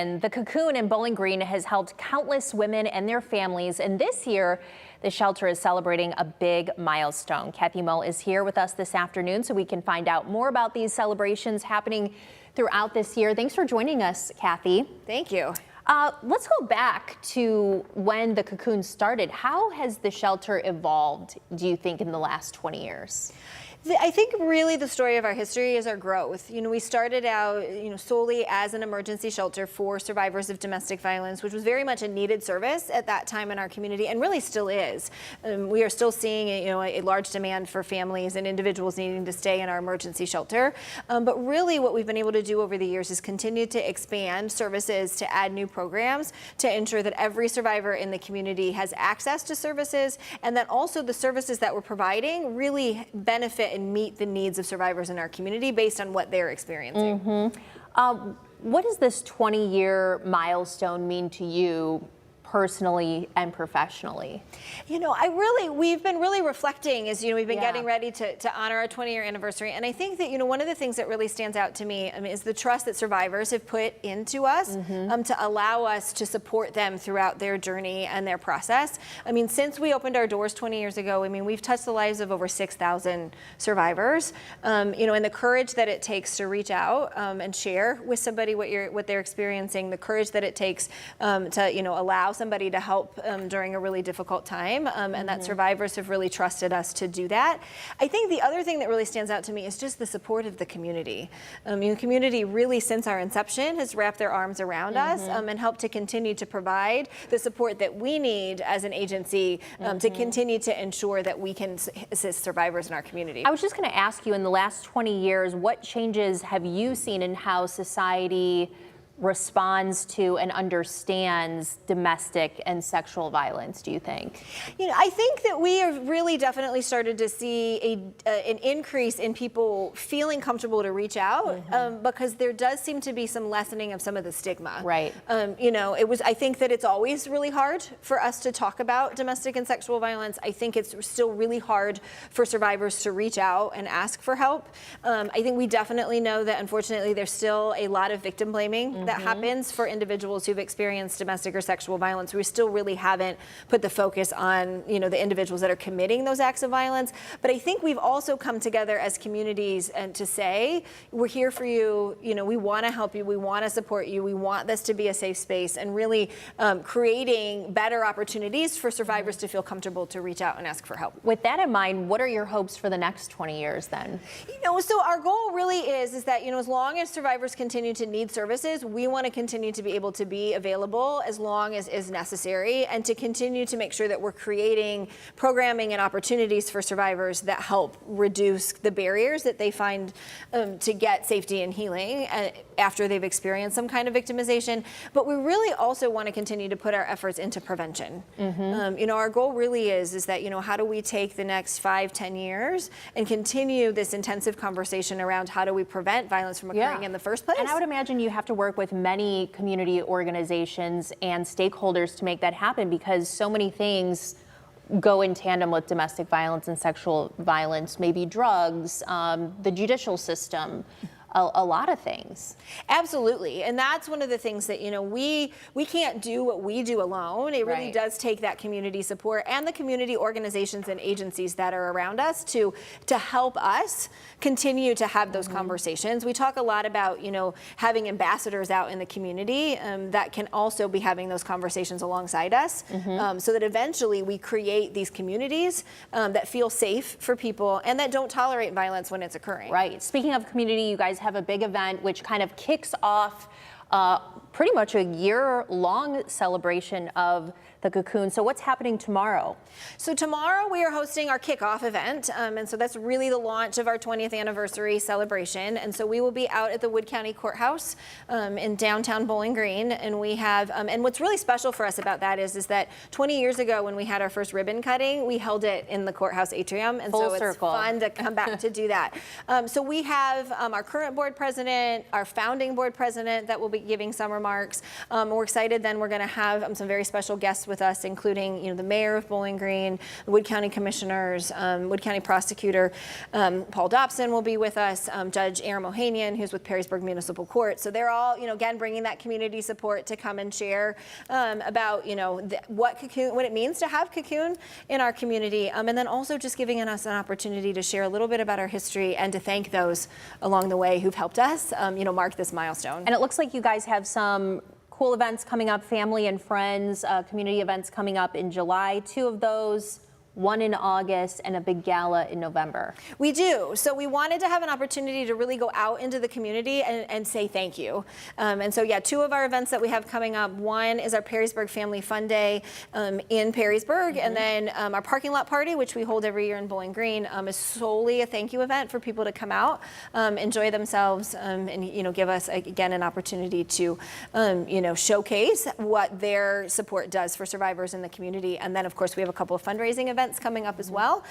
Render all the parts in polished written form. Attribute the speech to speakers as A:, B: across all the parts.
A: And the Cocoon in Bowling Green has helped countless women and their families, and this year the shelter is celebrating a big milestone. Kathy Mull is here with us this afternoon so we can find out more about these celebrations happening throughout this year. Thanks for joining us, Kathy.
B: Thank you.
A: Let's go back to when the Cocoon started. How has the shelter evolved, do you think, in the last 20 years?
B: I think really the story of our history is our growth. We started out, solely as an emergency shelter for survivors of domestic violence, which was very much a needed service at that time in our community, and really still is. We are still seeing, a large demand for families and individuals needing to stay in our emergency shelter. But really what we've been able to do over the years is continue to expand services, to add new programs, to ensure that every survivor in the community has access to services, and that also the services that we're providing really benefit and meet the needs of survivors in our community based on what they're experiencing.
A: What does this 20-year milestone mean to you personally and professionally?
B: We've been really reflecting as, we've been getting ready to honor our 20-year anniversary. And I think that, one of the things that really stands out to me is the trust that survivors have put into us to allow us to support them throughout their journey and their process. Since we opened our doors 20 years ago, we've touched the lives of over 6,000 survivors. And the courage that it takes to reach out and share with somebody what they're experiencing, the courage that it takes to, allow somebody to help during a really difficult time, and that survivors have really trusted us to do that. I think the other thing that really stands out to me is just the support of the community. The community really, since our inception, has wrapped their arms around us and helped to continue to provide the support that we need as an agency to continue to ensure that we can assist survivors in our community.
A: I was just going to ask you, in the last 20 years, what changes have you seen in how society responds to and understands domestic and sexual violence, do you think?
B: I think that we have really definitely started to see an increase in people feeling comfortable to reach out because there does seem to be some lessening of some of the stigma.
A: Right.
B: I think that it's always really hard for us to talk about domestic and sexual violence. I think it's still really hard for survivors to reach out and ask for help. I think we definitely know that unfortunately there's still a lot of victim blaming that happens for individuals who've experienced domestic or sexual violence. We still really haven't put the focus on, the individuals that are committing those acts of violence. But I think we've also come together as communities and to say, we're here for you, we want to help you, we want to support you, we want this to be a safe space, and really creating better opportunities for survivors to feel comfortable to reach out and ask for help.
A: With that in mind, what are your hopes for the next 20 years then?
B: So our goal really is that, as long as survivors continue to need services, we want to continue to be able to be available as long as is necessary, and to continue to make sure that we're creating programming and opportunities for survivors that help reduce the barriers that they find to get safety and healing after they've experienced some kind of victimization. But we really also want to continue to put our efforts into prevention. Our goal really is that, how do we take the next 5-10 years and continue this intensive conversation around how do we prevent violence from occurring in the first place?
A: And I would imagine you have to work with many community organizations and stakeholders to make that happen, because so many things go in tandem with domestic violence and sexual violence, maybe drugs, the judicial system, a lot of things.
B: Absolutely. And that's one of the things that, we can't do what we do alone. It really does take that community support and the community organizations and agencies that are around us to help us continue to have those conversations. We talk a lot about, having ambassadors out in the community that can also be having those conversations alongside us so that eventually we create these communities that feel safe for people and that don't tolerate violence when it's occurring.
A: Right. Speaking of community, you guys have a big event which kind of kicks off pretty much a year-long celebration of the Cocoon. So what's happening tomorrow?
B: So tomorrow we are hosting our kickoff event, and so that's really the launch of our 20th anniversary celebration. And so we will be out at the Wood County Courthouse in downtown Bowling Green, and we have, and what's really special for us about that is that 20 years ago when we had our first ribbon cutting, we held it in the courthouse atrium, and
A: Full
B: so
A: circle.
B: It's fun to come back to do that. So we have our current board president, our founding board president that will be giving summer remarks. We're excited. Then we're going to have some very special guests with us, including the mayor of Bowling Green, the Wood County commissioners, Wood County prosecutor Paul Dobson will be with us, Judge Aaron Mohanian, who's with Perrysburg Municipal Court. So they're all, again, bringing that community support to come and share about, what it means to have Cocoon in our community, and then also just giving us an opportunity to share a little bit about our history and to thank those along the way who've helped us, mark this milestone.
A: And it looks like you guys have some cool events coming up, family and friends, community events coming up in July. 2 of those, one in August, and a big gala in November.
B: We do. So we wanted to have an opportunity to really go out into the community and say thank you. And so, 2 of our events that we have coming up. One is our Perrysburg Family Fun Day in Perrysburg, and then our parking lot party, which we hold every year in Bowling Green, is solely a thank you event for people to come out, enjoy themselves, and give us again an opportunity to showcase what their support does for survivors in the community. And then, of course, we have a couple of fundraising events coming up as well,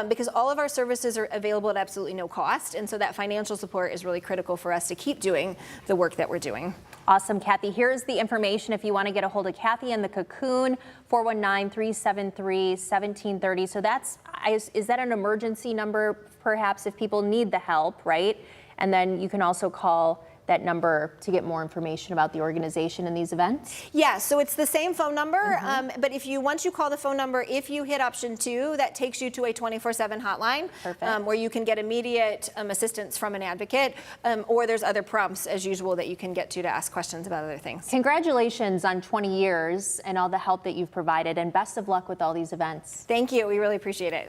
B: because all of our services are available at absolutely no cost, and so that financial support is really critical for us to keep doing the work that we're doing.
A: Awesome, Kathy. Here's the information if you want to get a hold of Kathy and the Cocoon, 419-373-1730. So is that an emergency number, perhaps, if people need the help, right? And then you can also call that number to get more information about the organization and these events?
B: Yeah, so it's the same phone number, but once you call the phone number, if you hit option 2, that takes you to a 24/7 hotline. Where you can get immediate assistance from an advocate, or there's other prompts as usual that you can get to ask questions about other things.
A: Congratulations on 20 years and all the help that you've provided, and best of luck with all these events.
B: Thank you. We really appreciate it.